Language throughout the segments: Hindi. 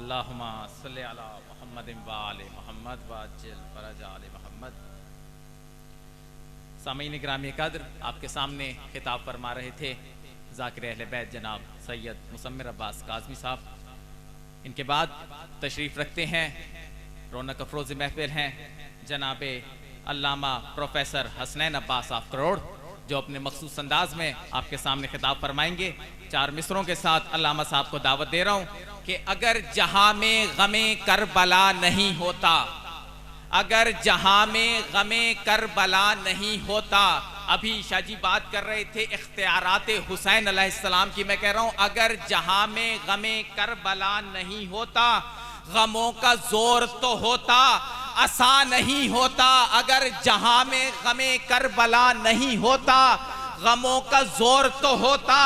अल्लाहुम्मा सल्लि अला मुहम्मदिन व आले मुहम्मद व अज्जिल फरज आले मुहम्मद। सामीन ग्रामी कद्र, आपके सामने खिताब फरमा रहे थे ज़ाकिर अहले बैत जनाब सैयद मुसम्मिर अब्बास काज़मी साहब। इनके बाद तशरीफ़ रखते हैं रौनक अफरोज़ महफिल हैं जनाब अल्लामा प्रोफेसर हसनैन अब्बास ऑफ करोड़, जो अपने मखसूस अंदाज में आपके सामने खिताब फरमाएंगे। 4 मिसरों के साथ अल्लामा साहब को दावत दे रहा हूँ कि अगर जहां में गमे करबला नहीं होता, अगर जहां में गमे करबला नहीं होता, अभी शाहजी बात कर रहे थे इख्तियारात हुसैन अलैहिस्सलाम की, मैं कह रहा हूं अगर जहां में गमे करबला नहीं होता, गमों का जोर तो होता, आसान नहीं होता। अगर जहां में गमे करबला नहीं होता, गमों का जोर तो होता,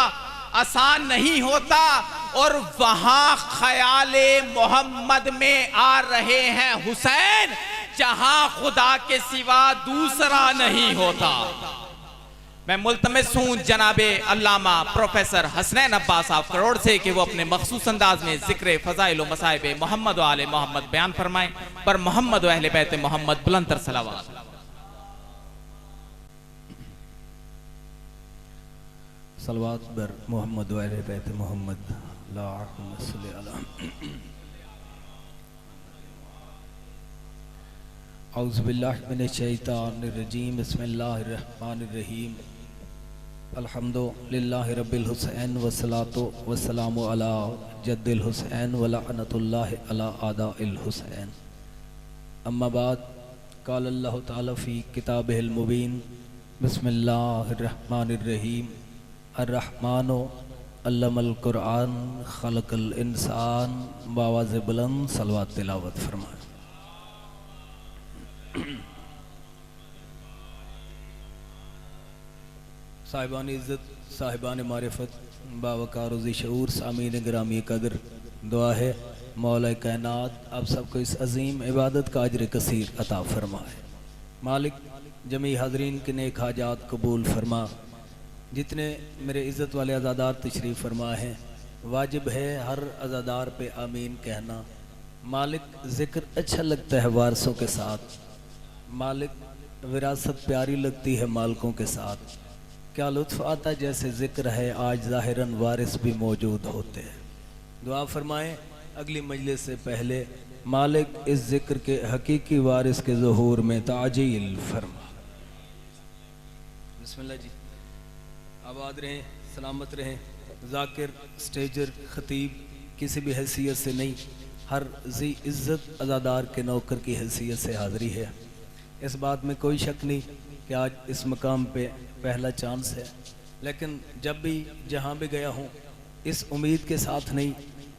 आसान नहीं होता। और वहां ख्याले मोहम्मद में आ रहे हैं हुसैन, जहां खुदा के सिवा दूसरा नहीं होता। मैं मुल्तमिस हूं जनाबे अल्लामा प्रोफेसर हसनैन अब्बास ऑफ करोड़ से कि वो अपने मखसूस अंदाज में जिक्र फजाइल व मसाइब मोहम्मद व आले मोहम्मद बयान फरमाएं। पर मोहम्मद व अहले बैत मोहम्मद बुलंदतर सलावत। सलवात बर मोहम्मद व अहले बैत मोहम्मद। अल्लाहुम्मा सल्लि अला। औज़ु बिल्लाहि मिनश शैतानिर रजीम। बिस्मिल्लाहिर रहमानिर रहीम। अल्हम्दुलिल्लाहि रब्बिल हुसैन वस्सलातु वस्सलामु अला जद्दिल हुसैन व लअनतुल्लाहि अला आदाइल हुसैन। अम्मा बाद, क़ाल अल्लाहु तआला फ़ी किताबिहिल मुबीन। बिस्मिल्लाहिर रहमानिर रहीम। अर्रहमानु अल्लमल कुरआन खलक़ल इंसान। बावाज़ बुलंद सलवात तिलावत फरमाएं। साहिबान इज़्ज़त, साहिबान मारिफत, बावकार ज़ी शऊर, सामीन ग्रामी कदर, दुआ है मौला कायनात आप सबको इस अजीम इबादत का अजर कसीर अता फरमाए। मालिक जमी हाज़रीन के नेक हाजात कबूल फरमा। जितने मेरे इज़्ज़त वाले अज़ादार तशरीफ़ फरमा हैं, वाजिब है हर अज़ादार पे आमीन कहना। मालिक ज़िक्र अच्छा लगता है वारसों के साथ, मालिक विरासत प्यारी लगती है मालकों के साथ। क्या लुत्फ़ आता जैसे ज़िक्र है, आज ज़ाहिरन वारिस भी मौजूद होते हैं। दुआ फरमाएँ अगली मजलिस से पहले मालिक इस ज़िक्र के हकीकी वारिस के ज़ुहूर में ताजील फरमा। बिस्मिल्लाह जी। आबाद रहें, सलामत रहें। ज़ाकिर, स्टेजर, ख़तीब किसी भी हैसियत से नहीं, हर ज़ी इज़्ज़त अज़ादार के नौकर की हैसियत से हाज़री है। इस बात में कोई शक नहीं कि आज इस मकाम पे पहला चांस है, लेकिन जब भी जहाँ भी गया हूँ इस उम्मीद के साथ नहीं,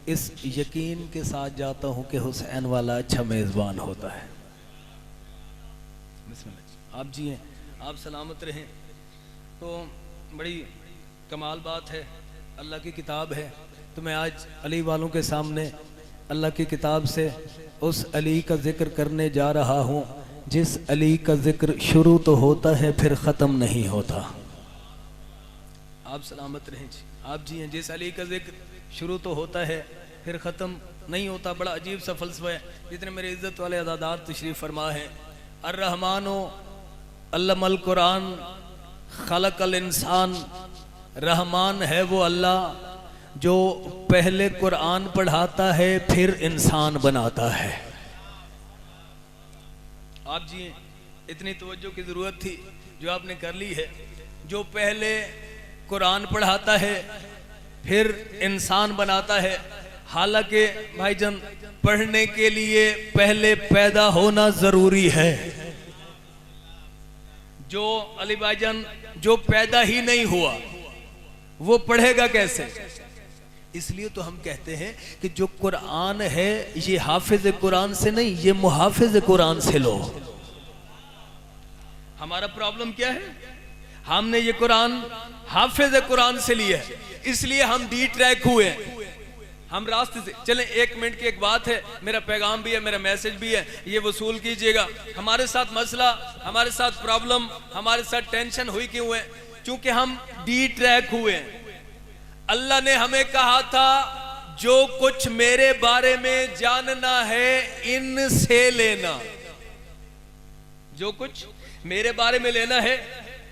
इस यकीन के साथ जाता हूँ कि हुसैन वाला अच्छा मेज़बान होता है। बिस्मिल्लाह। आप जी हैं, आप सलामत रहें। तो बड़ी कमाल बात है, अल्लाह की किताब है, तो मैं आज अली वालों के सामने अल्लाह की किताब से उस अली का जिक्र करने जा रहा हूँ जिस अली का जिक्र शुरू तो होता है फिर ख़त्म नहीं होता। आप सलामत रहें जी। आप जी हैं, जिस अली का जिक्र शुरू तो होता है फिर ख़त्म नहीं होता। बड़ा अजीब सा फ़लसफ़ा है। जितने मेरे इज़्ज़त वाले अज़ादार तशरीफ़ फरमा है, अर्रहमानो अल्लमल कुरान खलक़ल इंसान। रहमान है वो अल्लाह जो पहले कुरान पढ़ाता है फिर इंसान बनाता है। आप जी इतनी तवज्जो की ज़रूरत थी जो आपने कर ली है। जो पहले कुरान पढ़ाता है फिर इंसान बनाता है। हालांकि भाईजान पढ़ने के लिए पहले पैदा होना ज़रूरी है। जो अली भाईजान जो पैदा ही नहीं हुआ वो पढ़ेगा कैसे? इसलिए तो हम कहते हैं कि जो कुरान है ये हाफिज कुरान से नहीं, ये मुहाफिज कुरान से लो। हमारा प्रॉब्लम क्या है? हमने ये कुरान हाफिज कुरान से लिया है, इसलिए हम डी ट्रैक हुए। हम रास्ते से चले। 1 मिनट की एक बात है, मेरा पैगाम भी है, मेरा मैसेज भी है, ये वसूल कीजिएगा। हमारे साथ मसला, हमारे साथ प्रॉब्लम, हमारे साथ टेंशन हुई क्यों है? क्योंकि हम डी ट्रैक हुए। अल्लाह ने हमें कहा था जो कुछ मेरे बारे में जानना है इनसे लेना, जो कुछ मेरे बारे में लेना है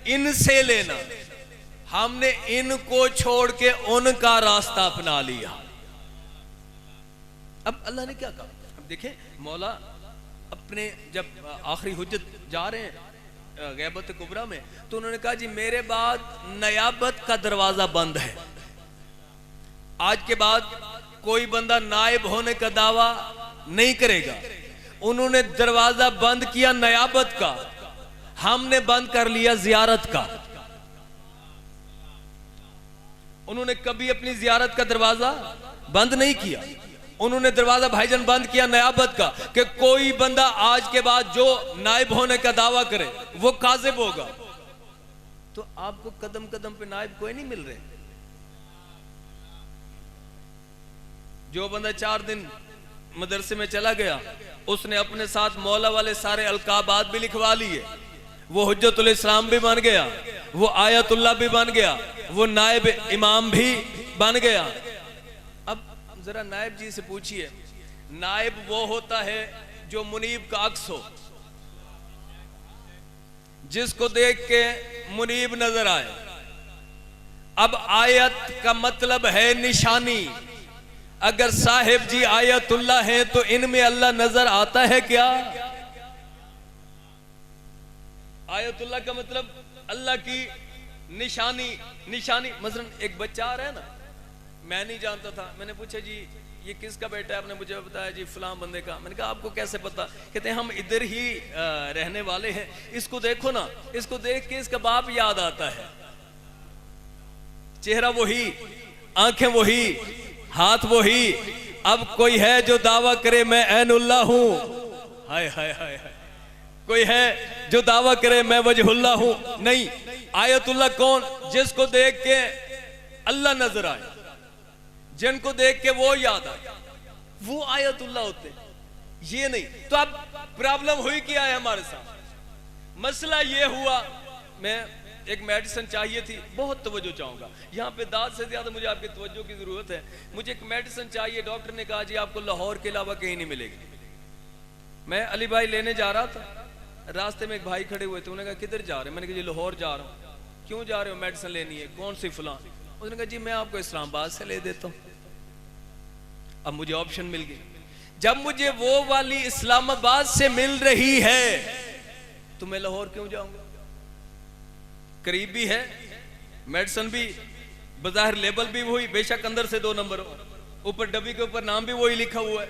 इनसे लेना। हमने इनको छोड़ के उनका रास्ता अपना लिया। अब अल्लाह ने क्या कहा? अब देखें, मौला अपने जब आखिरी हुज्जत जा रहे हैं गैबत कुबरा में, तो उन्होंने कहा जी मेरे बाद नयाबत का दरवाजा बंद है। आज के बाद कोई बंदा नायब होने का दावा नहीं करेगा। उन्होंने दरवाजा बंद किया नयाबत का, हमने बंद कर लिया जियारत का। उन्होंने कभी अपनी जियारत का दरवाजा बंद नहीं किया। उन्होंने दरवाजा भाईजान बंद किया नयाबत का कि कोई बंदा आज के बाद जो नायब होने का दावा करे वो काजिब होगा। तो आपको कदम कदम पे नायब कोई नहीं मिल रहे। जो बंदा 4 दिन मदरसे में चला गया, उसने अपने साथ मौला वाले सारे अलकाबात भी लिखवा लिए। वो हुज्जतुल इस्लाम भी बन गया, वो आयतुल्लाह भी बन गया, वो नायब इमाम भी बन गया। अब जरा नायब जी से पूछिए, नायब वो होता है जो मुनीब का अक्स हो, जिसको देख के मुनीब नजर आए। अब आयत का मतलब है निशानी। अगर साहिब जी आयतुल्लाह हैं तो इनमें अल्लाह नजर आता है क्या? आयतुल्लाह का मतलब अल्लाह की निशानी। निशानी मसलन एक बच्चा आ रहा है ना, मैं नहीं जानता था, मैंने पूछा जी ये किसका बेटा है? आपने मुझे बताया जी फलां बंदे का। मैंने कहा आपको कैसे पता? कहते हैं हम इधर ही रहने वाले हैं, इसको देखो ना, इसको देख के इसका बाप याद आता है। चेहरा वही, आंखें वही, हाथ वही। अब कोई है जो दावा करे मैं ऐनुल्लाह हूं, हाय हाय हाय हाय। कोई है जो दावा करे मैं वजहुल्लाह हूं? नहीं। आयतुल्लाह कौन? जिसको देख के अल्लाह नजर आए, जिनको देख के वो याद आए, वो आयतुल्लाह होते। ये नहीं। तो अब प्रॉब्लम हुई क्या है हमारे साथ? मसला ये हुआ, मैं एक मेडिसिन चाहिए थी, बहुत तवज्जो चाहूंगा यहाँ पे, दाद से ज्यादा मुझे आपकी तवज्जो की जरूरत है। मुझे एक मेडिसिन चाहिए, डॉक्टर ने कहा जी आपको लाहौर के अलावा कहीं नहीं मिलेगी। मैं अली भाई लेने जा रहा था, रास्ते में एक भाई खड़े हुए थे, उन्होंने कहा किधर जा रहे हैं? मैंने कहा जी लाहौर जा रहा हूँ। क्यों जा रहे हो? मेडिसिन लेनी है। कौन सी? फलां। उसने कहा जी मैं आपको इस्लामाबाद से ले देता हूँ। अब मुझे ऑप्शन मिल गई। जब मुझे वो वाली इस्लामाबाद से मिल रही है तो मैं लाहौर क्यों जाऊंगा? करीब भी है, मेडिसिन भी बाजार, लेबल भी वही, बेशक अंदर से 2 नंबर हो, ऊपर डब्बी के ऊपर नाम भी वही लिखा हुआ है।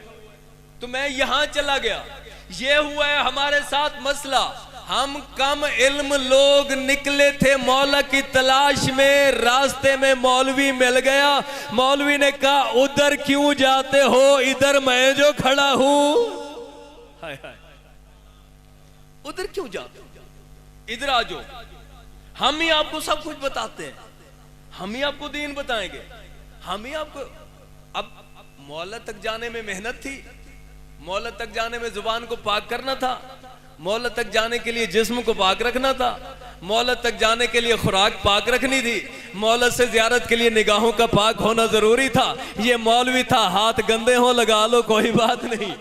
तो मैं यहां चला गया। ये हुआ है हमारे साथ मसला। हम कम इल्म लोग निकले थे मौला की तलाश में, रास्ते में मौलवी मिल गया। मौलवी ने कहा उधर क्यों जाते हो, इधर मैं जो खड़ा हूं। हाय हाय, उधर क्यों जाते हो, इधर आ जाओ, हम ही आपको सब कुछ बताते हैं, हम ही आपको दीन बताएंगे, हम ही आपको। अब मौला तक जाने में मेहनत थी, मौला तक जाने में जुबान को पाक करना था, मौला तक जाने के लिए जिस्म को पाक रखना था, मौला तक जाने के लिए खुराक पाक रखनी थी, मौला से जियारत के लिए निगाहों का पाक होना जरूरी था। ये मौलवी था, हाथ गंदे हो लगा लो कोई बात नहीं।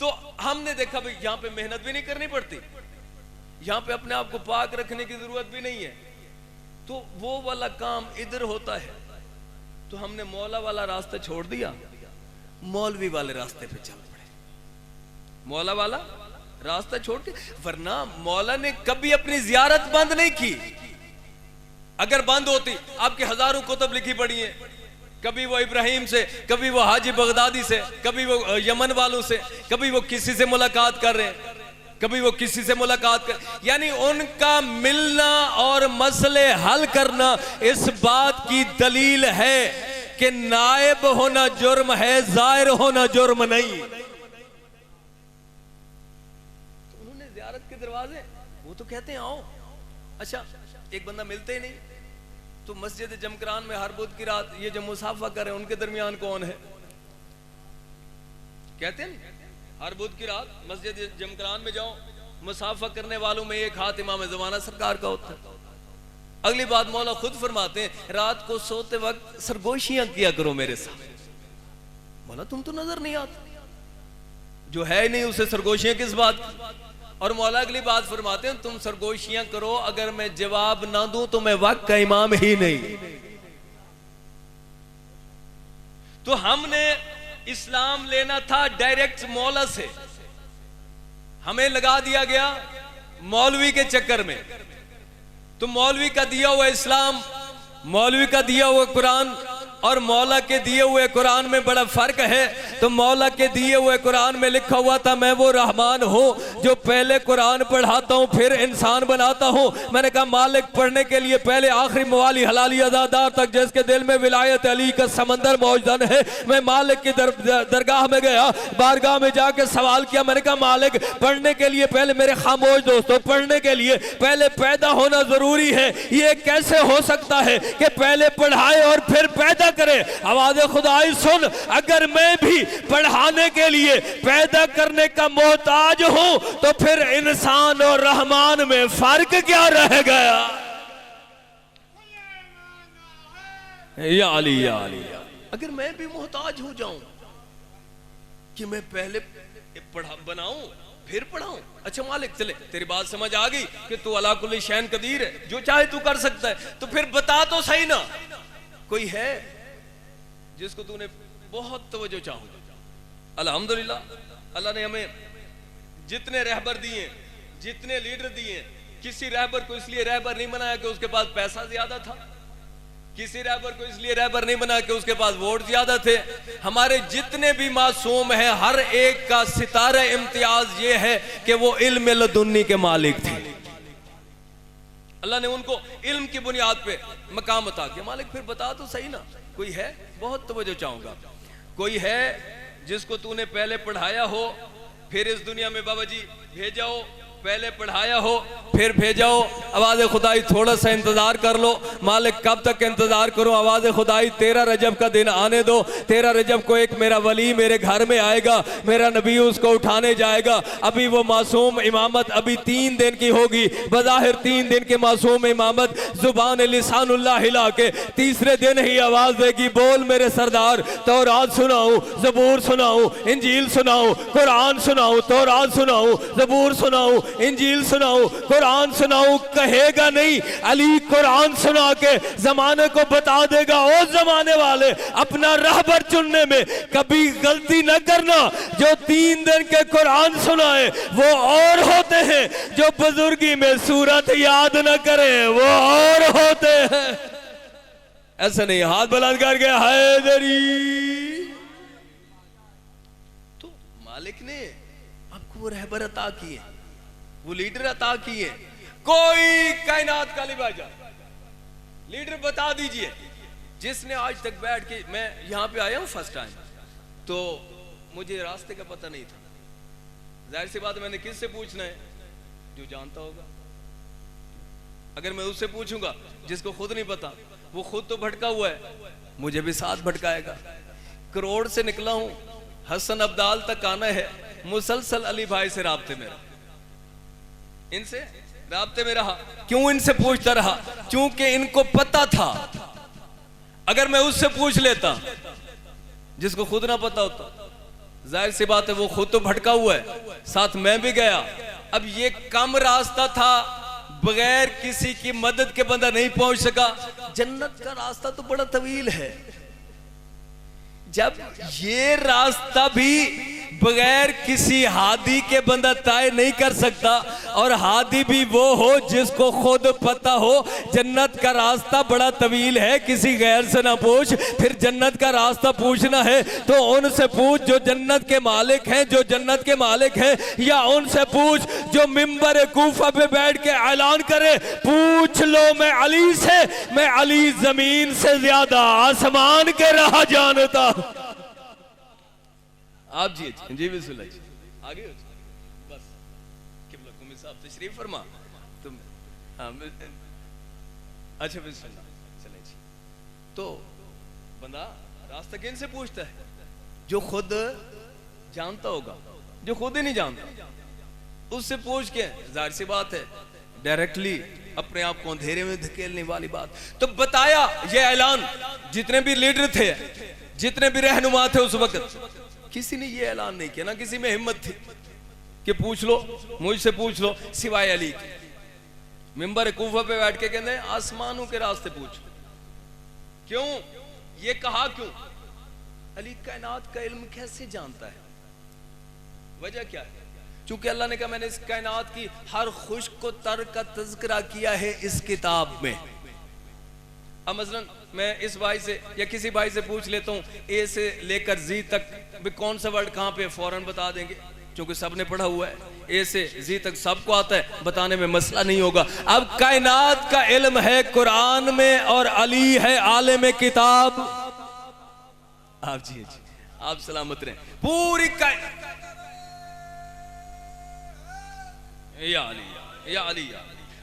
तो हमने देखा भाई यहाँ पे मेहनत भी नहीं करनी पड़ती, यहाँ पे अपने आप को पाक रखने की जरूरत भी नहीं है, तो वो वाला काम इधर होता है। तो हमने मौला वाला रास्ता छोड़ दिया, मौलवी वाले रास्ते पे चल पड़े। मौला वाला रास्ता छोड़ के, वरना मौला ने कभी अपनी जियारत बंद नहीं की। अगर बंद होती, आपकी हजारों कुतुब लिखी पड़ी हैं, कभी वो इब्राहिम से, कभी वो हाजी बगदादी से, कभी वो यमन वालों से, कभी वो किसी से मुलाकात कर रहे हैं, कभी वो किसी से मुलाकात कर, यानी उनका मिलना और मसले हल करना इस बात की दलील है कि नायब होना जुर्म है, जाहिर होना जुर्म नहीं। तो उन्होंने ज़ियारत के दरवाजे, वो तो कहते हैं आओ। अच्छा, एक बंदा मिलते ही नहीं, तो मस्जिद जमकरान में हर बुध की रात ये जो मुसाफा कर रहे हैं उनके दरमियान कौन है? कहते हैं हर बुध की रात मस्जिद जमकरान में जाओ, मुसाफा करने वालों में एक हाथ इमाम ज़माना सरकार का होता है। अगली बात मौला खुद फरमाते हैं, रात को सोते वक्त सरगोशियां किया करो मेरे साथ। मौला तुम तो नजर नहीं आते, जो है नहीं उसे सरगोशियां किस बात की। और मौला अगली बात फरमाते हैं, तुम सरगोशियां करो, अगर मैं जवाब ना दूं तो मैं वक्त का इमाम ही नहीं। तो हमने इस्लाम लेना था डायरेक्ट मौला से, हमें लगा दिया गया मौलवी के चक्कर में। तो मौलवी का दिया हुआ इस्लाम, मौलवी का दिया हुआ कुरान और मौला के दिए हुए कुरान में बड़ा फर्क है। तो मौला के दिए हुए कुरान में लिखा हुआ था, मैं वो रहमान हूं जो पहले कुरान पढ़ाता हूं फिर इंसान बनाता हूं। मैंने कहा मालिक पढ़ने के लिए पहले आखिरी मवाली हलाली अदादार तक जिसके दिल में विलायत अली का समंदर मौजूद है। मैं मालिक की दरगाह में गया, बारगाह में जाके सवाल किया, मैंने कहा मालिक पढ़ने के लिए पहले, मेरे खामोश दोस्तों, पढ़ने के लिए पहले पैदा होना जरूरी है। ये कैसे हो सकता है कि पहले पढ़ाए और फिर पैदा करे? आवाज खुदाई सुन, अगर मैं भी पढ़ाने के लिए पैदा करने का मोहताज हूं तो फिर इंसान और रहमान में फर्क क्या रह गया? या अली या अली, अगर मैं भी मोहताज हो जाऊं कि मैं पहले बनाऊं फिर पढ़ाऊं। अच्छा मालिक चले, तेरी बात समझ आ गई कि तू अला कुल्ली शैन कदीर है, जो चाहे तू कर सकता है, तो फिर बता तो सही ना, कोई है जिसको तूने बहुत तवज्जो चाहूं। अल्हम्दुलिल्लाह अल्लाह ने हमें जितने रहबर दिए, जितने लीडर दिए, किसी रहबर को इसलिए रहबर नहीं बनाया कि उसके पास पैसा ज्यादा था, किसी रहबर को इसलिए रहबर नहीं बनाया कि उसके पास वोट ज्यादा थे। हमारे जितने भी मासूम हैं, हर एक का सितारा इम्तियाज ये है कि वो इल्म लदुन्नी के मालिक थे। अल्लाह ने उनको इल्म की बुनियाद पे मकाम अता किया। मालिक फिर बता तो सही ना, कोई है? बहुत तवज्जो चाहूंगा, कोई है जिसको तूने पहले पढ़ाया हो फिर इस दुनिया में बाबा जी भेजा हो, पहले पढ़ाया हो फिर भेजाओ। आवाज खुदाई थोड़ा सा इंतजार कर लो। मालिक कब तक इंतजार करो? आवाज खुदाई 13 रजब का दिन आने दो। 13 रजब को एक मेरा वली मेरे घर में आएगा, मेरा नबी उसको उठाने जाएगा। अभी वो मासूम इमामत अभी 3 दिन की होगी, बज़ाहिर 3 दिन की मासूम इमामत जुबान लिसानुल्लाह हिला के तीसरे दिन ही आवाज देगी, बोल मेरे सरदार, तौरात सुनाऊं, जबूर सुनाऊं, इंजील सुनाऊं, कुरान सुनाऊं, तौरात सुनाऊं, जबूर सुनाऊं, इंजील सुनाऊं, कुरान सुनाऊं। कहेगा नहीं, अली कुरान सुना के जमाने को बता देगा, ओ जमाने वाले अपना रहबर चुनने में कभी गलती न करना। जो 3 दिन के कुरान सुनाए वो और होते हैं, जो बुजुर्गी में सूरत याद न करे वो और होते हैं। ऐसा नहीं हाथ बुलंद करके हैदरी। तो मालिक ने आपको वो रहबर अता किए, वो लीडर अता किए। कोई कायनात का लिबाजा लीडर बता दीजिए जिसने आज तक बैठ के, मैं यहां पे आया हूं फर्स्ट टाइम, तो मुझे रास्ते का पता नहीं था। जाहिर सी बात, मैंने किससे पूछना है? जो जानता होगा। अगर मैं उससे पूछूंगा जिसको खुद नहीं पता, वो खुद तो भटका हुआ है, मुझे भी साथ भटकाएगा। करोड़ से निकला हूं, हसन अब्दाल तक आना है, मुसलसल अली भाई से राब्ते में रहा, इनसे राब्ते में रहा। क्यों इनसे पूछता रहा? क्योंकि इनको पता था अगर मैं उससे पूछ लेता जिसको खुद ना पता होता, जाहिर सी बात है वो खुद तो भटका हुआ है, साथ मैं भी गया। अब ये कम रास्ता था, बगैर किसी की मदद के बंदा नहीं पहुंच सका। जन्नत का रास्ता तो बड़ा तवील है, जब ये रास्ता भी बगैर किसी हादी के बंदा तय नहीं कर सकता, और हादी भी वो हो जिसको खुद पता हो जन्नत का रास्ता बड़ा तवील है, किसी गैर से ना पूछ। फिर जन्नत का रास्ता पूछना है तो उनसे पूछ जो जन्नत के मालिक हैं, जो जन्नत के मालिक हैं, या उनसे पूछ जो मिंबर कूफा पे बैठ के ऐलान करे, पूछ लो मैं अली से, मैं अली जमीन से ज्यादा आसमान के राह जानता। आप जी जी बिस्मिल्लाह जी आगे बस किबला कुमी साहब तशरीफ फरमा तुम। अच्छा बिस्मिल्लाह चले जी। तो बंदा रास्ता किन से पूछता है? जो खुद जानता होगा। जो खुद ही नहीं जानता उससे पूछ के, जाहिर सी बात है डायरेक्टली अपने आप को अंधेरे में धकेलने वाली बात। तो बताया ये ऐलान, जितने भी लीडर थे, जितने भी रहनुमा थे उस वक्त, किसी ने ये ऐलान नहीं किया, ना किसी में हिम्मत थी कि पूछ लो, मुझसे पूछ लो, सिवाय अली के। मिंबर कूफा पे बैठ के कहते आसमानों के रास्ते पूछो। क्यों ये कहा? क्यों? अली कायनात का इल्म कैसे जानता है? वजह क्या है? क्योंकि अल्लाह ने कहा मैंने इस कायनात की हर खुश्क को तर का तज़किरा किया है इस किताब में। अब मसलन मैं इस भाई से या किसी भाई से पूछ लेता हूँ ए से लेकर जी तक भी कौन सा वर्ड कहाँ पे, फौरन बता देंगे क्योंकि सबने पढ़ा हुआ है। ए से जी तक सबको आता है, बताने में मसला नहीं होगा। अब कायनात का इल्म है कुरान में और अली है आलिम किताब। आप जी आप सलामत रहें। पूरी या अली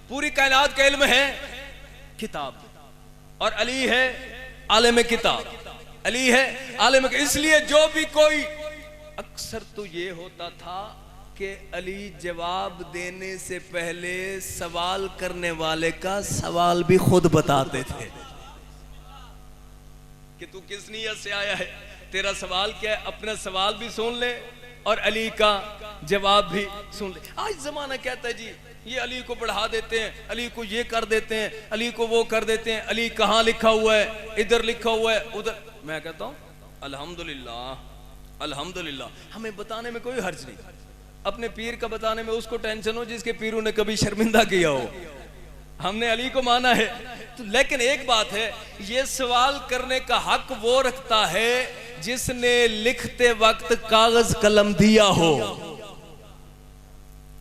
पूरी कायनात का इल्म है किताब और अली है आलिम किताब, अली है आलिम। इसलिए जो भी कोई, अक्सर तो ये होता था कि अली जवाब देने से पहले सवाल करने वाले का सवाल भी खुद बताते थे कि तू किस नीयत से आया है, तेरा सवाल क्या है, अपना सवाल भी सुन ले और अली का जवाब भी सुन ले। आज जमाना कहता है जी ये अली को बढ़ा देते हैं, अली को ये कर देते हैं, अली को वो कर देते हैं, अली कहाँ लिखा हुआ है, इधर लिखा हुआ है, उधर। मैं कहता हूँ अल्हम्दुलिल्लाह अल्हम्दुलिल्लाह, हमें बताने में कोई हर्ज नहीं। अपने पीर का बताने में उसको टेंशन हो जिसके पीरों ने कभी शर्मिंदा किया हो। हमने अली को माना है तो, लेकिन एक बात है, ये सवाल करने का हक वो रखता है जिसने लिखते वक्त कागज कलम दिया हो।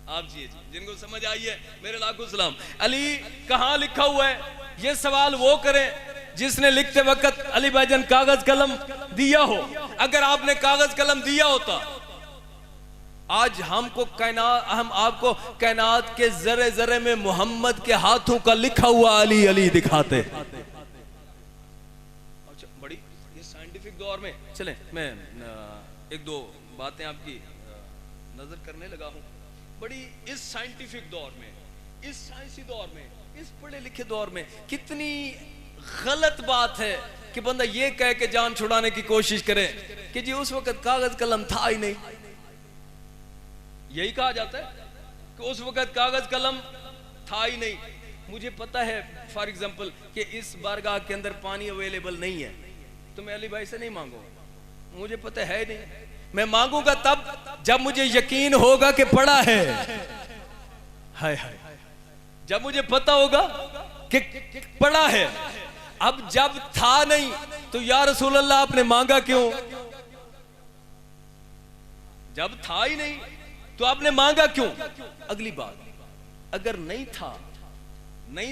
आप जी जिनको समझ आई है मेरे लाखों सलाम। अली कहाँ लिखा हुआ है, ये सवाल वो करें जिसने लिखते वक्त अली भाईजान कागज कलम दिया हो। अगर आपने कागज कलम दिया होता, आज हम आपको कायनात के जरे जरे में मोहम्मद के हाथों का लिखा हुआ अली अली दिखाते। अच्छा, बड़ी ये साइंटिफिक दौर में चलें, मैं एक दो बातें आपकी नजर करने लगा हूं। बड़ी इस साइंटिफिक दौर में, इस साइंसी दौर में, इस पढ़े लिखे दौर में कितनी गलत बात है कि बंदा ये कह के जान छुड़ाने की कोशिश करे कि जी उस वक्त कागज कलम था ही नहीं। यही कहा जाता है कि उस वक्त कागज कलम था ही नहीं। मुझे पता है फॉर एग्जांपल कि इस बारगाह के अंदर पानी अवेलेबल नहीं है, तो मैं अली भाई से नहीं मांगूंगा, मुझे पता है नहीं। मैं मांगूंगा तब जब मुझे यकीन होगा कि पड़ा है। हाय हाय, जब मुझे पता होगा कि पड़ा है। अब जब था नहीं तो या रसूल अल्लाह आपने मांगा क्यों? जब था ही नहीं तो आपने मांगा क्यों? अगली बात, अगर नहीं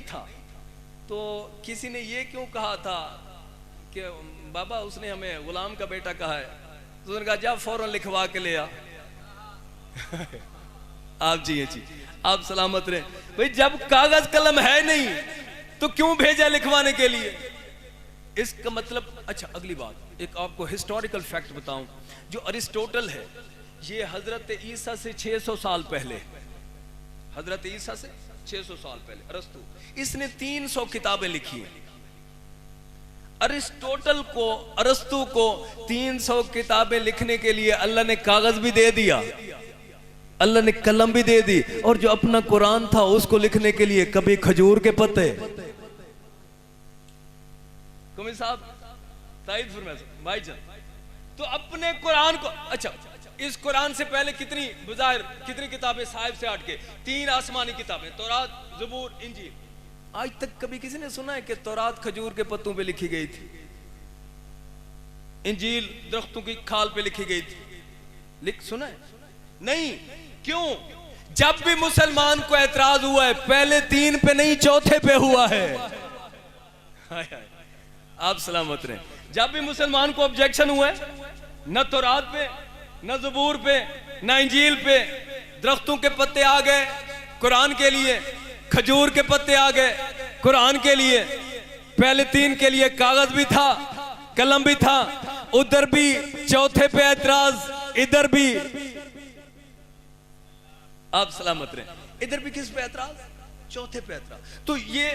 था तो किसी ने ये क्यों कहा था कि बाबा उसने हमें गुलाम का बेटा कहा है, तो उन्होंने कहा जा फौरन लिखवा के ले आ। आप जी आप सलामत रहे भाई। जब कागज कलम है नहीं तो क्यों भेजा लिखवाने के लिए? इसका मतलब, अच्छा अगली बात, एक आपको हिस्टोरिकल फैक्ट बताऊं। जो अरिस्टोटल है ये हजरत ईसा से 600 साल पहले, हजरत ईसा से 600 साल पहले अरस्तु, इसने 300 किताबें लिखी हैं। अरस्तु को 300 किताबें लिखने के लिए अल्लाह ने कागज भी दे दिया, अल्लाह ने कलम भी दे दी, और जो अपना कुरान था उसको लिखने के लिए कभी खजूर के पत्ते। कमी साहब ताइद फरमाया भाईजान, तो अपने कुरान को, अच्छा इस कुरान से पहले कितनी किताबें साहिब से हट के 3 आसमानी किताबें, तौरात, ज़बूर, इंजील। आज तक कभी किसी ने सुना है कि तौरात खजूर के पत्तों पे लिखी गई थी, इंजील दरख्तों की खाल पे लिखी गई थी? सुना है? नहीं। क्यों? जब भी मुसलमान को एतराज हुआ है पहले 3 पे नहीं 4थे पे हुआ है। आप सलामत रहे। जब भी मुसलमान को ऑब्जेक्शन हुआ है, न तौरात पे, न ज़बूर पे, न इंजील पे, दरख्तों के पत्ते आ गए कुरान के लिए, खजूर के पत्ते आ गए कुरान के लिए। पहले 3 के लिए कागज भी था, कलम भी था, उधर भी 4थे पे एतराज, इधर भी। आप सलामत रहे। इधर भी किस पे एतराज? चौथे पे एतराज। तो ये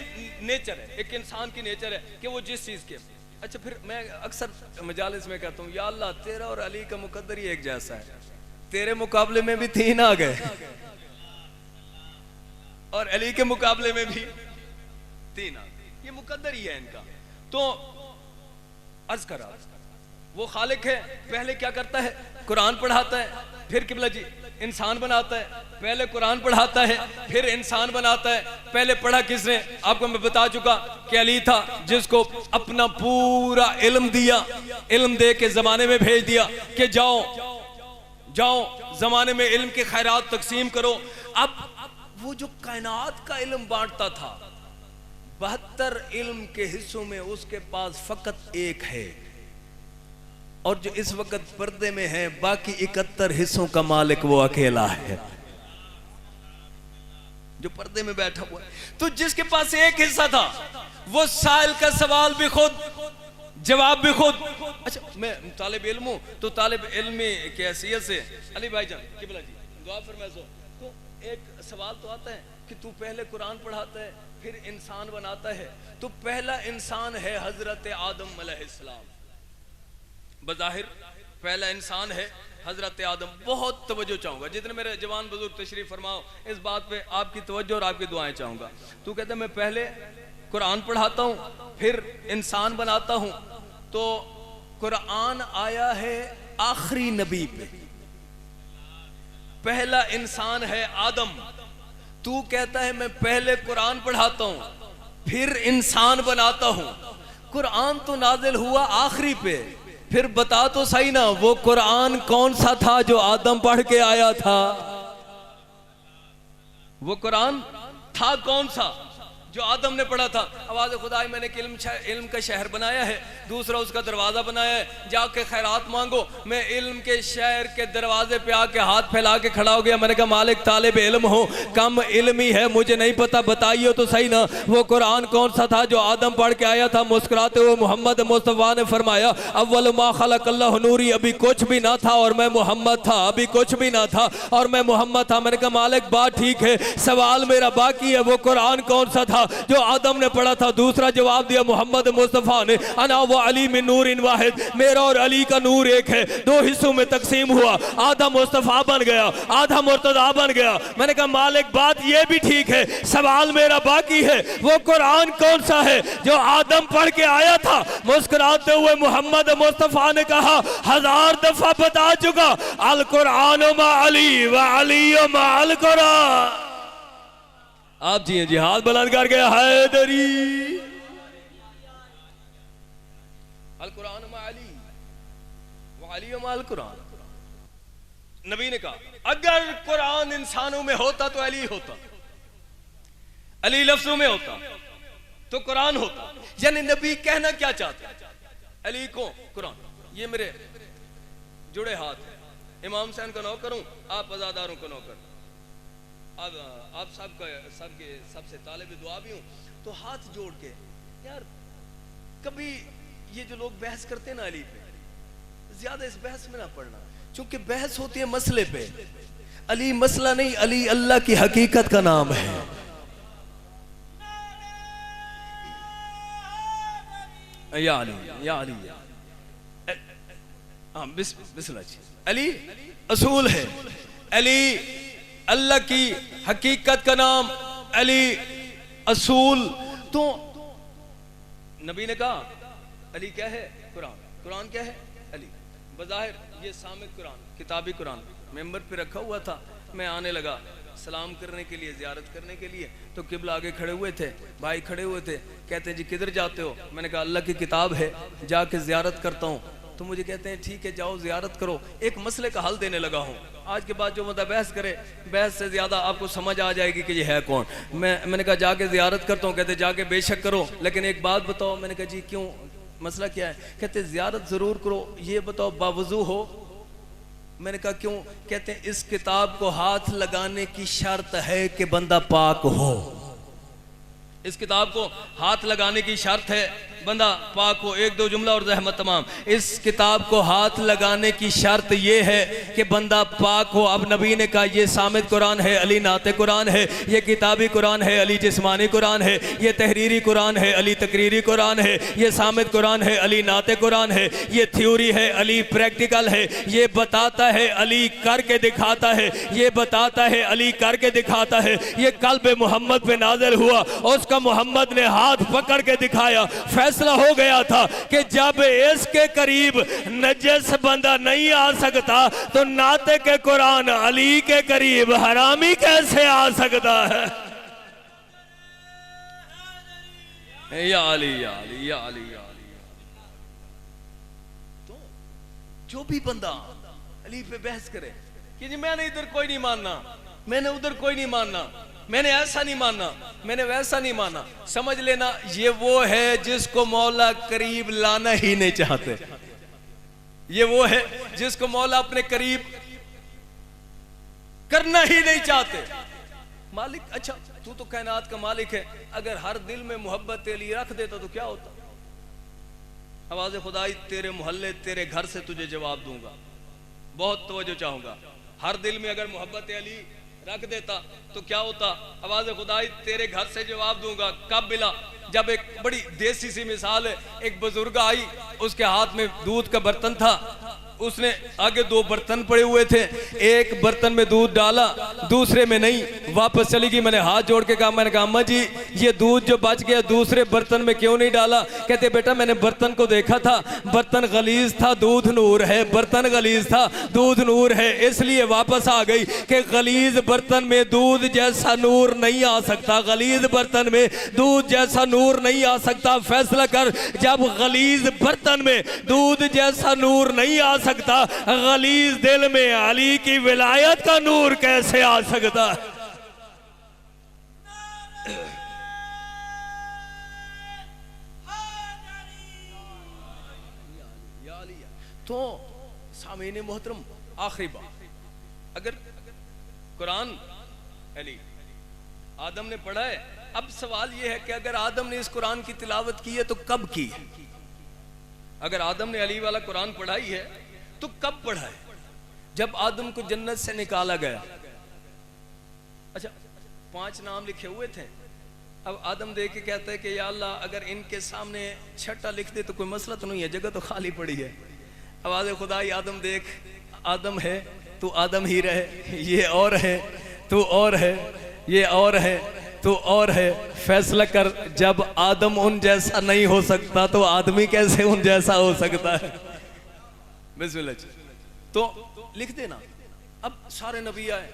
नेचर है, एक इंसान की नेचर है कि वो जिस चीज के। अच्छा, फिर मैं अक्सर मजालिस में कहता हूँ, या अल्लाह तेरा और अली का मुकद्दर ही एक जैसा है, तेरे मुकाबले में भी 3 आ गए और अली के मुकाबले में भी 3 आ गए, ये मुकद्दर ही है इनका। तो अर्ज करा, वो खालिक है, पहले क्या करता है, कुरान पढ़ाता है, फिर किबला जी इंसान बनाता है। पहले कुरान पढ़ाता है, फिर इंसान बनाता है। पहले पढ़ा किसने, आपको मैं बता चुका कि अली था, जिसको अपना पूरा इल्म दिया, इल्म दे के जमाने में भेज दिया कि जाओ जमाने में इल्म के खैरात तकसीम करो। अब वो जो कायनात का इल्म बांटता था, 72 इल्म के हिस्सों में उसके पास फकत एक है, और जो इस वक्त पर्दे में है बाकी 71 हिस्सों का मालिक वो अकेला है, जो पर्दे में बैठा हुआ है। तो जिसके पास एक हिस्सा था, वो साइल का सवाल भी खुद, जवाब भी खुद। अच्छा, मैं तालिब इल्म हूं, तो तालिब इल्मी की हैसियत से अली भाईजान किबला जी दुआ फरमाइए। तो एक सवाल तो आता है कि तू पहले कुरान पढ़ाता है, फिर इंसान बनाता है, तो पहला इंसान है हजरत आदम अलैहिस्सलाम। बज़ाहिर पहला इंसान है हजरत आदम। बहुत तवज्जो चाहूंगा, जितने मेरे जवान बुजुर्ग तशरीफ फरमाओ, इस बात पे आपकी तवज्जो और आपकी दुआएं चाहूंगा। तू कहता है मैं पहले कुरान पढ़ाता हूं, फिर इंसान बनाता हूं, तो कुरान आया है आखिरी नबी पे, पहला इंसान है आदम। तू कहता है मैं पहले कुरान पढ़ाता हूं, फिर इंसान बनाता हूं। कुरान तो नाजिल हुआ आखिरी पे, फिर बता तो सही ना, वो कुरान कौन सा था जो आदम पढ़ के आया था? वो कुरान था कौन सा जो आदम ने पढ़ा था? आवाज़ खुदा, मैंने इल्म का शहर बनाया है, दूसरा उसका दरवाज़ा बनाया है, जाके खैरात मांगो। मैं इल्म के शहर के दरवाजे पे आके हाथ फैला के खड़ा हो गया। मैंने कहा मालिक तालिब इल्म हो, कम इल्मी है, मुझे नहीं पता, बताइए तो सही ना, वो कुरान कौन सा था जो आदम पढ़ के आया था? मुस्कुराते हुए मोहम्मद मुस्तफ़ा ने फरमाया, अव्वल मा खलक़ल्लाहु नूरी, अभी कुछ भी ना था और मैं मोहम्मद था, अभी कुछ भी ना था और मैं मोहम्मद था। मैंने कहा मालिक बात ठीक है, सवाल मेरा बाकी है, वो कुरान कौन सा था जो आदम ने पढ़ा था? दूसरा जवाब दिया मोहम्मद मुस्तफ़ा ने, अना व अली मिन नूरिन वाहिद, मेरा और अली का नूर एक है, 2 हिस्सों में तकसीम हुआ, आधा मुस्तफ़ा बन गया, आधा मुर्तज़ा बन गया। मैंने कहा मालिक बात ये भी ठीक है, सवाल मेरा बाकी है, वो कुरान कौन सा है जो आदम पढ़ के आया था? मुस्कुराते हुए मोहम्मद मुस्तफ़ा ने कहा, 1000 दफा बता चुका, अल कुरान मा अली व अली मा अल कुरान। आप जी जी हाथ बुलंद कर गया, हैदरी अल कुरान मा अली व अली मा अल कुरान। नबी ने कहा अगर कुरान इंसानों में होता तो अली होता, अली लफ्जों में होता तो कुरान होता। यानी नबी कहना क्या चाहते हैं? अली को कुरान, ये मेरे जुड़े हाथ हैं, इमाम हुसैन का नौकर हूं, आप अज़ादारों का नौकर, आप सबसे तालिब दुआ भी हूं। तो हाथ जोड़ के यार, कभी ये जो लोग बहस करते हैं ना अली पे, ज्यादा इस बहस में ना पड़ना, क्योंकि बहस होती है मसले पे। अली मसला नहीं, अली अल्लाह की हकीकत का नाम है। या अली या अली, बिस्मिल्लाह। अली असूल है, अली अल्लाह की हकीकत का नाम, अली असूल। तो नबी ने कहा अली क्या है? कुरान। कुरान क्या है? अली। बज़ाहिर ये सामिक कुरान, किताबी कुरान मेंबर पे रखा हुआ था। मैं आने लगा सलाम करने के लिए, ज़ियारत करने के लिए, तो किबला आगे खड़े हुए थे, भाई खड़े हुए थे, कहते हैं जी किधर जाते हो? मैंने कहा अल्लाह की किताब है, जाके ज़ियारत करता हूँ। तो मुझे कहते हैं ठीक है जाओ ज़ियारत करो। एक मसले का हल देने लगा हूँ। आज के बाद जो मतलब बहस करे, बहस से ज़्यादा आपको समझ आ जाएगी कि ये है कौन। मैंने कहा जाके ज़ियारत करता हूँ। कहते जाके बेशक करो, लेकिन एक बात बताओ। मैंने कहा जी क्यों, मसला क्या है? कहते ज़ियारत ज़रूर करो, ये बताओ बावजू हो? मैंने कहा क्यों? कहते हैं इस किताब को हाथ लगाने की शर्त है कि बंदा पाक हो। इस किताब को हाथ लगाने की शर्त है बंदा पाक हो। एक दो जुमला और रहमत तमाम। इस किताब को हाथ लगाने की शर्त यह है कि बंदा पाक हो। अब नबी ने कहा ये सामिद कुरान है, अली नाते कुरान है, ये किताबी कुरान है, अली जिस्मानी कुरान है, ये तहरीरी कुरान है, अली तकरीरी कुरान है, ये सामिद कुरान है, अली नाते कुरान है, ये थ्योरी है, अली प्रैक्टिकल है, ये बताता है, अली करके दिखाता है, ये बताता है, अली करके दिखाता है। ये कल्ब मोहम्मद पे नाज़िल हुआ, उसका मोहम्मद ने हाथ पकड़ के दिखाया। फैसला हो गया था कि जब इसके करीब नजस बंदा नहीं आ सकता तो नाते के कुरान अली के करीब हरामी कैसे आ सकता है? या अली या अली या अली या अली। तो जो भी बंदा अली पे बहस करे कि जी मैंने इधर कोई नहीं मानना, मैंने उधर कोई नहीं मानना, मैंने ऐसा नहीं मानना, मैंने वैसा नहीं माना, समझ लेना ये वो है जिसको मौला करीब लाना ही नहीं चाहते। ये वो है जिसको मौला अपने करीब करना ही नहीं चाहते। मालिक, अच्छा तू तो कायनात का मालिक है, अगर हर दिल में मोहब्बत अली रख देता तो क्या होता? आवाज़ खुदाई तेरे मोहल्ले तेरे घर से तुझे जवाब दूंगा, बहुत तवज्जो चाहूंगा। हर दिल में अगर मोहब्बत अली रख देता तो क्या होता? आवाज़ खुदाई तेरे घर से जवाब दूंगा। कब मिला? जब एक बड़ी देसी सी मिसाल है, एक बुजुर्ग आई, उसके हाथ में दूध का बर्तन था, उसने आगे दो बर्तन पड़े हुए थे, एक बर्तन में दूध डाला, दूसरे में नहीं, वापस चली गई। मैंने हाथ जोड़ के कहा, मैंने कहा अम्मा जी ये दूध जो बच गया दूसरे बर्तन में क्यों नहीं डाला? कहते बेटा मैंने बर्तन को देखा था, बर्तन गलीज था, दूध नूर है, बर्तन गलीज था, दूध नूर है, इसलिए वापस आ गई कि गलीज बर्तन में दूध जैसा नूर नहीं आ सकता, गलीज बर्तन में दूध जैसा नूर नहीं आ सकता। फैसला कर, जब गलीज बर्तन में दूध जैसा नूर नहीं आ सकता, गलीज दिल में अली की विलायत का नूर कैसे आ सकता? तो सामीने मोहतरम, आखिरी बात, अगर कुरान अली आदम ने पढ़ा है, अब सवाल यह है कि अगर आदम ने इस कुरान की तिलावत की है तो कब की है? अगर आदम ने अली वाला कुरान पढ़ाई है तो कब पढ़ा है? जब आदम को जन्नत से निकाला गया। अच्छा 5 नाम लिखे हुए थे, अब आदम देख के कहता है कि या अल्लाह अगर इनके सामने 6ठा लिख दे तो कोई मसला तो नहीं है, जगह तो खाली पड़ी है। आवाज़ खुदाई आदम देख, आदम है तू आदम ही रहे, ये और है तू और है, ये और है तू और है। फैसला कर, जब आदम उन जैसा नहीं हो सकता तो आदमी कैसे उन जैसा हो सकता है? बिस्मिल्लाह। तो लिख देना। अब सारे नबी आए,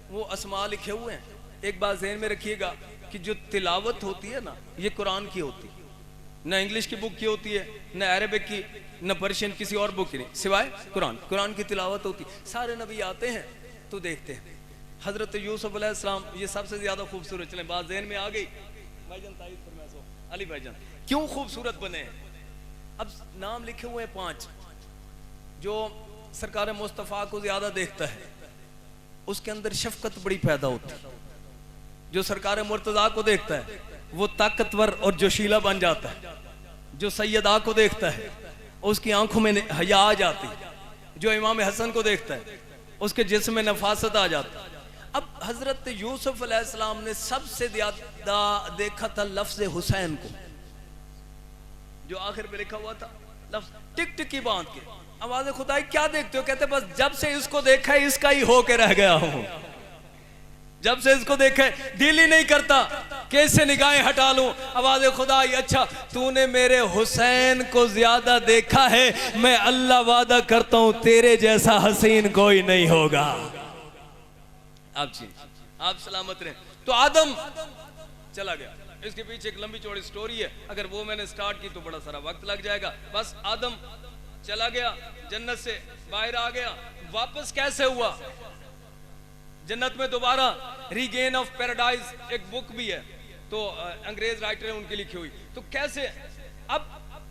वो अस्मा लिखे हुए हैं। एक बात ज़हन में रखिएगा कि जो तिलावत होती है ना, ये कुरान की होती है, न इंग्लिश की बुक की होती है, न अरबिक की, न पर्शियन किसी और बुक की नहीं, सिवाय कुरान की तिलावत होती। सारे नबी आते हैं तो देखते हैं। हजरत यूसुफ अलैहिस्सलाम, ये सबसे ज्यादा खूबसूरत, चलें बात ज़हन में आ गई भाईजान, तारीफ फरमाइए अली भाईजान, क्यों खूबसूरत बने हैं? अब नाम लिखे हुए हैं 5। जो सरकार मुस्तफ़ा को ज्यादा देखता है उसके अंदर शफकत बड़ी पैदा होती है। जो सरकार मुर्तज़ा को देखता है वो ताकतवर और जोशीला बन जाता है। जो सैयदा को देखता है उसकी आंखों में हया आ जाती है। जो इमाम हसन को देखता है उसके जिस्म में नफासत आ जाती है। अब हजरत यूसुफ अलैहिस्सलाम ने सबसे ज्यादा देखा था लफ्ज़ हुसैन को, जो आखिर में लिखा हुआ था लफ्ज़ टिक टिक की बांध के। आवाज़ खुदाई क्या देखते हो? कहते बस जब से इसको देखा है इसका ही होके रह गया हूं। जब से इसको देखा है दिल ही नहीं करता कैसे निगाहें हटा लूं। आवाज़ खुदाई, अच्छा तूने मेरे हुसैन को ज्यादा देखा है, मैं अल्लाह वादा करता हूं तेरे जैसा हसीन कोई नहीं होगा। आप सलामत रहे। तो आदम चला गया, इसके पीछे एक लंबी चौड़ी स्टोरी है, अगर वो मैंने स्टार्ट की तो बड़ा सारा वक्त लग जाएगा। बस आदम चला गया, जन्नत से बाहर आ गया, वापस कैसे हुआ जन्नत में दोबारा? रीगेन ऑफ पैराडाइज एक बुक भी है, तो अंग्रेज राइटर है उनकी लिखी हुई। तो कैसे? अब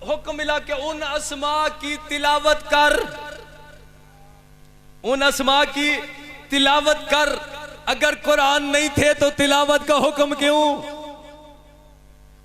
हुक्म मिला कि उन अस्मा की तिलावत कर, उन अस्मा की तिलावत कर। अगर कुरान नहीं थे तो तिलावत का हुक्म क्यों?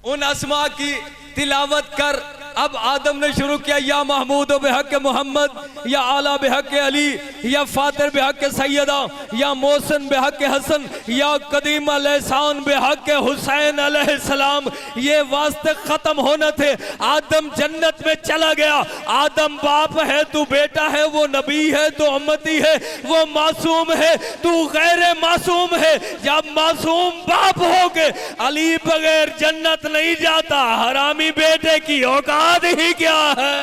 उन अस्मा की तिलावत कर। अब आदम ने शुरू किया, या महमूद बेहक मोहम्मद, या आला बेहक अली, या फातिर बेहक सैयदा, या मोहसिन बेहक हसन, या कदीम अलैहिस्सलाम बेहक हुसैन अलैहिस्सलाम। ये वास्ते खत्म होना थे। आदम जन्नत में चला गया। आदम बाप है, तू बेटा है, वो नबी है, तू उम्मती है, वो मासूम है, तू गैर मासूम है। जब मासूम बाप हो गए, अली बगैर जन्नत नहीं जाता। हरामी बेटे की औकात ही क्या है।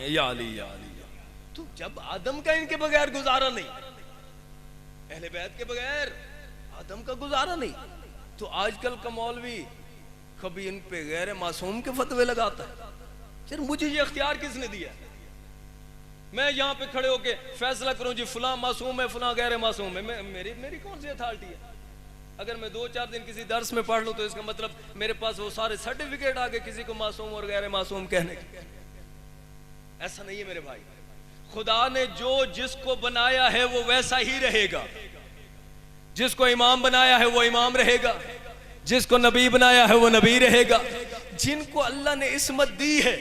या अली, या अली। तो जब आदम का इनके बगैर गुजारा नहीं, अहले बैत के बगैर आदम का गुजारा नहीं, तो आजकल का मौलवी कभी इन पे गैर मासूम के फतवे लगाता है। फिर मुझे ये अख्तियार किसने दिया? मैं यहाँ पे खड़े होके फैसला करूं जी फलां मासूम है, फलां गैर मासूम है? मेरी कौन सी अथॉरिटी है? अगर मैं 2-4 दिन किसी दर्स में पढ़ लूं तो इसका मतलब मेरे पास वो सारे सर्टिफिकेट आ गए किसी को मासूम और गैर मासूम कहने के। ऐसा नहीं है मेरे भाई। खुदा ने जो जिसको बनाया है वो वैसा ही रहेगा। जिसको इमाम बनाया है वो इमाम रहेगा, जिसको नबी बनाया है वो नबी रहेगा। जिनको अल्लाह ने इस्मत दी है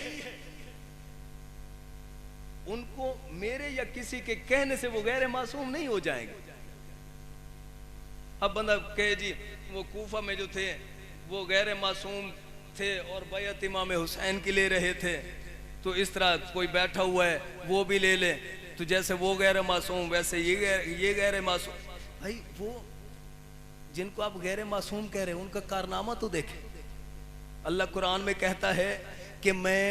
उनको मेरे या किसी के कहने से वो गैर मासूम नहीं हो जाएंगे। अब बंदा कहे जी वो कूफा में जो थे वो गैर मासूम थे और बैअत इमाम हुसैन की ले रहे थे, तो इस तरह कोई बैठा हुआ है वो भी ले ले, तो जैसे वो गैर मासूम वैसे ये गैर मासूम। भाई वो जिनको आप गैर मासूम कह रहे हैं उनका कारनामा तो देखें। अल्लाह कुरान में कहता है कि मैं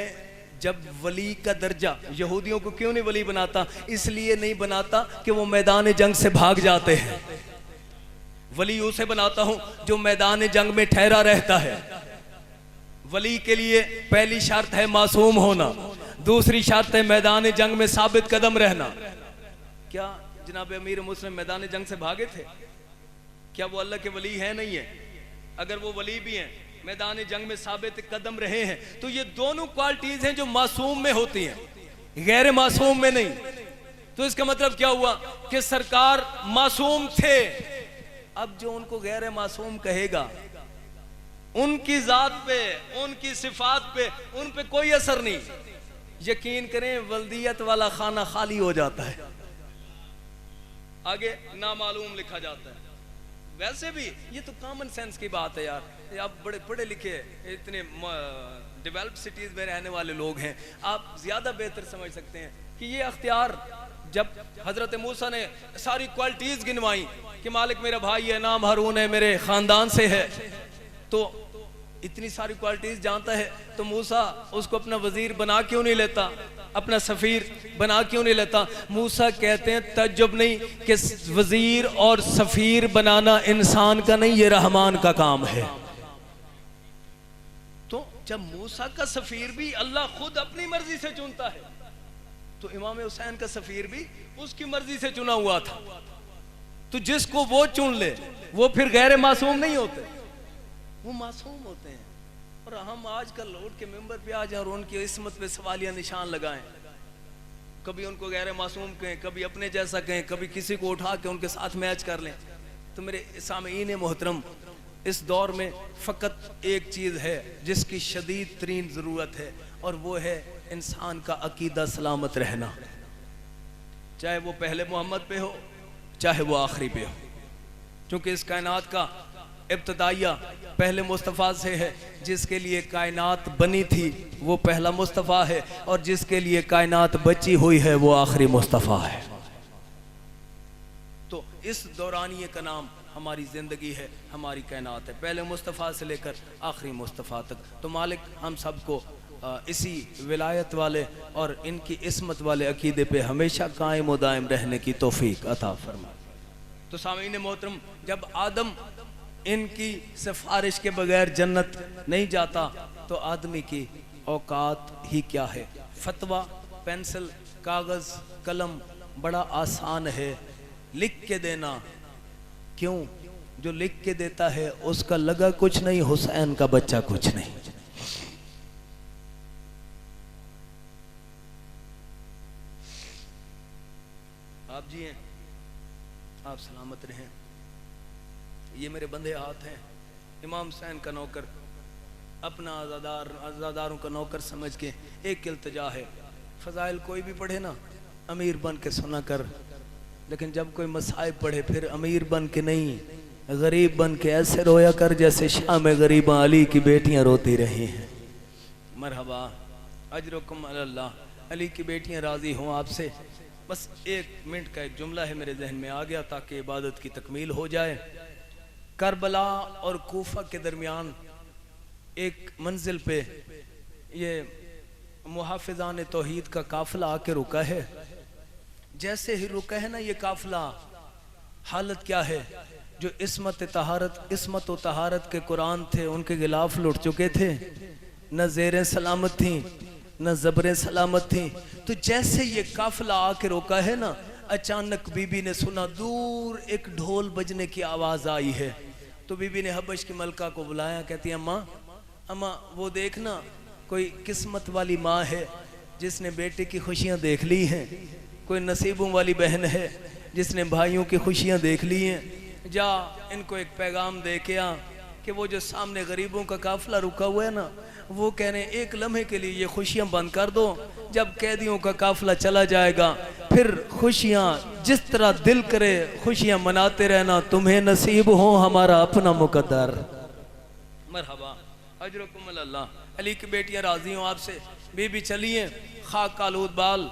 जब वली का दर्जा यहूदियों को क्यों नहीं वली बनाता? इसलिए नहीं बनाता कि वो मैदान जंग से भाग जाते हैं। वली उसे बनाता हूं जो मैदान जंग में ठहरा रहता है। वली के लिए पहली शर्त है मासूम होना, दूसरी शर्त है मैदान जंग में साबित कदम रहना। क्या जनाब अमीर मुस्लिम मैदान जंग से भागे थे? क्या वो अल्लाह के वली है? नहीं है। अगर वो वली भी हैं, मैदान जंग में साबित कदम रहे हैं, तो ये दोनों क्वालिटीज हैं जो मासूम में होती हैं, गैर मासूम में नहीं। तो इसका मतलब क्या हुआ कि सरकार मासूम थे। अब जो उनको गैर मासूम कहेगा उनकी जात पे, उनकी सिफात पे, उन पे कोई असर नहीं। यकीन करें वल्दियत वाला खाना खाली हो जाता है, आगे नामालूम लिखा जाता है। वैसे भी ये तो कॉमन सेंस की बात है यार। आप बड़े पढ़े लिखे इतने डेवलप्ड सिटीज में रहने वाले लोग हैं, आप ज्यादा बेहतर समझ सकते हैं कि ये अख्तियार जब हजरत मूसा ने सारी क्वालिटीज गिनवाई कि मालिक मेरा भाई है, नाम हारून है, मेरे खानदान से है, तो इतनी सारी क्वालिटीज जानता है, तो मूसा उसको अपना वजीर बना क्यों नहीं लेता, अपना सफीर बना क्यों नहीं लेता? मूसा कहते हैं तज्जुब नहीं कि वजीर और सफीर बनाना इंसान का नहीं, ये रहमान का काम है। तो जब मूसा का सफीर भी अल्लाह खुद अपनी मर्जी से चुनता है, तो इमाम हुसैन का सफीर भी उसकी मर्जी से चुना हुआ था। तो जिसको वो चुन ले वो फिर गैर मासूम नहीं होते, वो मासूम होते हैं। और हम आजकल उठ के मेंबर पे आ जाए और उनकी इस्मत पे सवालिया निशान लगाएं, कभी उनको गैर मासूम कहें, कभी अपने जैसा कहें, कभी किसी को उठा के उनके साथ मैच कर लें। तो मेरे सामीन मोहतरम, इस दौर में फ़कत एक चीज़ है जिसकी शदीद तरीन ज़रूरत है, और वो है इंसान का अकीदा सलामत रहना, चाहे वो पहले मोहम्मद पे हो चाहे वो आखिरी पे हो। क्योंकि इस कायनात का इब्तदाइया पहले मुस्तफ़ा से है। जिसके लिए कायनात बनी थी वो पहला मुस्तफ़ा है, और जिसके लिए कायनात बची हुई है वो आखिरी मुस्तफ़ा है। तो इस दौरानिये का नाम हमारी ज़िंदगी है, हमारी कायनात है, पहले मुस्तफ़ा से लेकर आखिरी मुस्तफ़ा तक। तो मालिक हम सबको इसी विलायत वाले और इनकी इस्मत वाले अकीदे पे हमेशा कायम व दायम रहने की तौफीक अता फरमाए। तो सामीन मोहतरम, जब आदम इनकी सिफारिश के बगैर जन्नत नहीं जाता, तो आदमी की औकात ही क्या है। फतवा पेंसिल कागज़ कलम बड़ा आसान है, लिख के देना। क्यों? जो लिख के देता है उसका लगा कुछ नहीं, हुसैन का बच्चा कुछ नहीं। आप जी हैं, आप सलामत रहें। ये मेरे बंधे हाथ हैं, इमाम हुसैन का नौकर, अपना आज़ादारों का नौकर समझ के एक इल्तिजा है, फ़ज़ाइल कोई भी पढ़े ना अमीर बन के सुना कर, लेकिन जब कोई मसाइब पढ़े फिर अमीर बन के नहीं, गरीब बन के ऐसे रोया कर जैसे शाम गरीबा अली की बेटियां रोती रही हैं। मरहबा अजरुकुम अल्लाह, अली की बेटियां राज़ी हों आपसे। बस 1 मिनट का एक जुमला है मेरे जहन में आ गया ताकि इबादत की तकमील हो जाए। करबला और कूफा के दरमियान एक मंजिल पे ये मुहाफिजान तौहीद का काफिला आके रुका है। जैसे ही रुका है ना ये काफिला, हालत क्या है, जो इस्मत व तहारत के कुरान थे उनके गिलाफ लुट चुके थे, न ज़ेरें सलामत थी न ज़बरें सलामत थी। तो जैसे ये काफिला आके रोका है ना, अचानक बीबी ने सुना दूर एक ढोल बजने की आवाज़ आई है। तो बीबी ने हबश की मलका को बुलाया, कहती है अम्मा अम्मा वो देखना कोई किस्मत वाली माँ है जिसने बेटे की खुशियाँ देख ली हैं, कोई नसीबों वाली बहन है जिसने भाइयों की खुशियाँ देख ली हैं। जा इनको एक पैगाम दे के आ कि वो जो सामने गरीबों का काफिला रुका हुआ है ना, वो कह रहे हैं एक लम्हे के लिए ये खुशियाँ बंद कर दो, जब कैदियों का काफिला चला जाएगा फिर खुशियाँ जिस तरह दिल करे खुशियाँ मनाते रहना, तुम्हें नसीब हो हमारा अपना मुकद्दर। मरहबा अजरुकुम अल्लाह, अली की बेटियां राजी हो आपसे। बीबी चलिए, खाक आलूद बाल,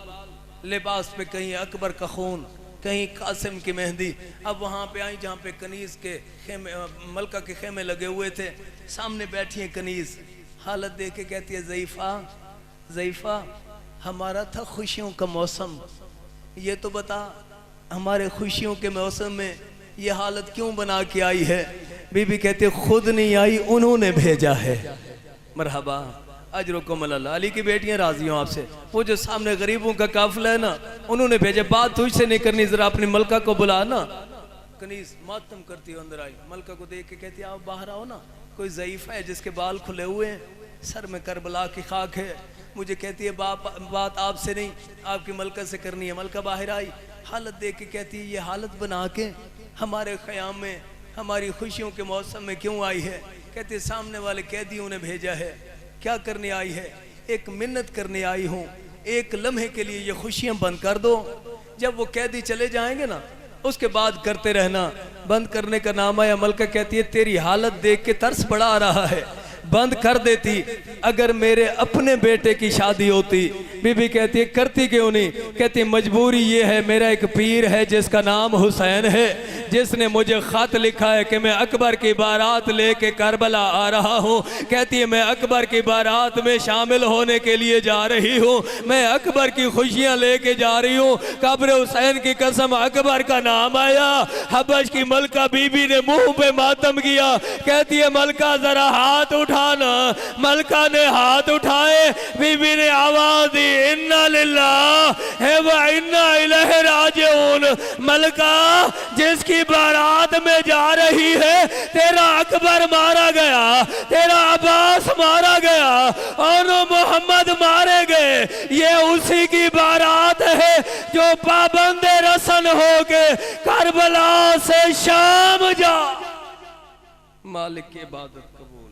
लिबास पे कहीं अकबर का खून, कहीं कासिम की मेहंदी। अब वहाँ पे आई जहाँ पे कनीज के खेमे, मलका के खेमे लगे हुए थे, सामने बैठी है कनीज। हालत देख के कहती है ज़ईफ़ा ज़ईफ़ा हमारा था खुशियों का मौसम, ये तो बता हमारे खुशियों के मौसम में ये हालत क्यों बना के आई है। बीबी कहती है खुद नहीं आई, उन्होंने भेजा है। मरहबा अजरुकुम अल्लाह, अली की बेटियां राजी हो आपसे। वो जो सामने गरीबों का काफिला है ना, उन्होंने भेजा। बात तुझसे नहीं करनी, जरा अपनी मलका को बुला ना। कनीज मातम करती हो अंदर आई, मलका को देख के कहती है आप बाहर आओ ना, कोई ज़ईफ़ा है जिसके बाल खुले हुए हैं, सर में करबला की खाक है, मुझे कहती है बात आपसे नहीं आपकी मलका से करनी है। मलका बाहर आई, हालत देख के कहती है ये हालत बना के हमारे ख़याम में हमारी खुशियों के मौसम में क्यों आई है। कहते सामने वाले कैदियों ने भेजा है। क्या करने आई है? एक मिन्नत करने आई हूँ, एक लम्हे के लिए ये खुशियाँ बंद कर दो, जब वो कैदी चले जाएंगे ना उसके बाद करते रहना। बंद करने का नाम आया। मलका कहती है तेरी हालत देख के तरस बड़ा आ रहा है, बंद कर देती अगर मेरे अपने बेटे की शादी होती। बीबी कहती है करती क्यों नहीं? कहती मजबूरी ये है, मेरा एक पीर है जिसका नाम हुसैन है, जिसने मुझे खत लिखा है कि मैं अकबर की बारात लेके करबला आ रहा हूँ। कहती है मैं अकबर की बारात में शामिल होने के लिए जा रही हूँ, मैं अकबर की खुशियाँ लेके जा रही हूँ। कब्र हुसैन की कसम अकबर का नाम आया। हबश की मलका बीबी ने मुंह पे मातम किया। कहती है मलका जरा हाथ उठाना। मलका ने हाथ उठाए, बीबी ने आवाज दी इन्ना लिल्लाह व इन्ना इलैहि राजिऊन। मलका जिसकी बारात में जा रही है, तेरा अकबर मारा गया, तेरा अब्बास मारा गया और मोहम्मद मारे गए, ये उसी की बारात है जो पाबंदे रसन हो के करबला से शाम जा। मालिक की इबादत कबूल।